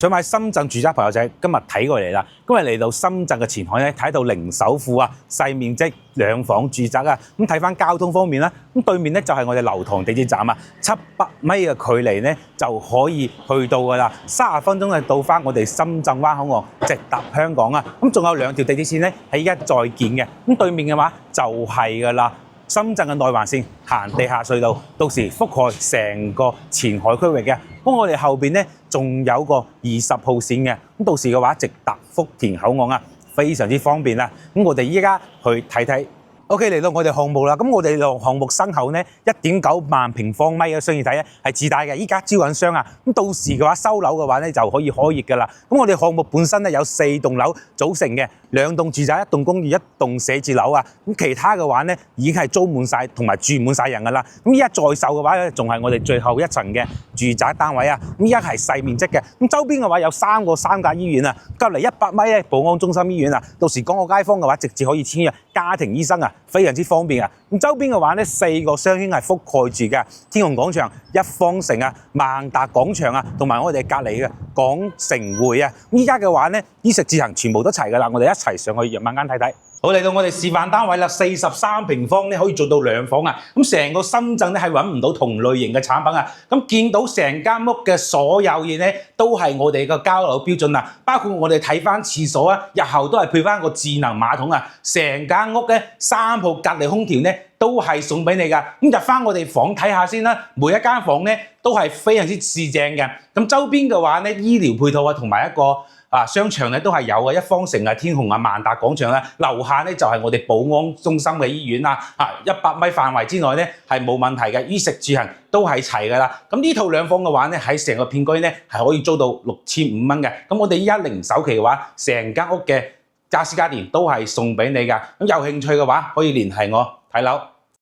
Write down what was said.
想買深圳住宅朋友仔，今日睇過嚟啦。今日嚟到深圳嘅前海咧，睇到零首付啊，細面積兩房住宅啊。咁睇翻交通方面啦，咁對面咧就係我哋流塘地鐵站啊，700米嘅距離咧就可以去到噶啦，30分鐘就到翻我哋深圳灣口岸，直達香港啊。咁仲有2條地鐵線咧喺依家在建嘅，咁對面嘅話就係噶啦。深圳嘅內環線行地下隧道，到時覆蓋成個前海區域嘅。咁我哋後邊咧仲有個20號線嘅，咁到時嘅話直達福田口岸啊，非常之方便啦。咁我哋依家去睇睇。OK， 嚟到我哋項目啦，咁我哋項目身後咧1.9萬平方米嘅商業體咧係自帶嘅，依家招緊商啊，咁到時嘅話收樓嘅話咧就可以開業噶啦。咁我哋項目本身咧有4棟樓組成嘅，2棟住宅、1棟公寓、1棟寫字樓啊，咁其他嘅話咧已經係租滿晒同埋住滿晒人噶啦。咁依家在售嘅話咧仲係我哋最後一層嘅住宅單位啊，咁依家係細面積嘅，咁周邊嘅話有3個3甲醫院啊，隔離100米咧寶安中心醫院啊，到時講個街坊嘅話直接可以簽約家庭醫生啊。非常之方便啊！咁周邊嘅話咧，4個商圈係覆蓋住嘅，天虹廣場、一方城啊、萬達廣場啊，同埋我哋隔離嘅廣城匯啊。依家嘅話咧，衣食住行全部都齊噶啦，我哋一齊上去夜晚間睇睇。好，嚟到我哋示範單位啦，43平方咧可以做到2房啊！咁成個深圳咧係揾唔到同類型嘅產品啊！咁見到成間屋嘅所有嘢咧都係我哋嘅交樓標準啊！包括我哋睇翻廁所啊，日後都係配翻個智能馬桶啊！成間屋咧3號隔離空調咧都係送俾你噶。咁入翻我哋房睇下先啦，每一間房咧都係非常之四正嘅。咁周邊嘅話咧，醫療配套啊，同埋一個商場咧都係有嘅，一方城啊、天虹啊、萬達廣場啦，樓下咧就係我哋寶安中心嘅醫院啦，100米範圍之內咧係冇問題嘅，衣食住行都係齊噶啦。咁呢套2房嘅話咧，喺成個片區咧係可以租到6500蚊嘅。咁我哋依家零首期嘅話，成間屋嘅家私家電都係送俾你噶。咁有興趣嘅話，可以聯繫我睇樓。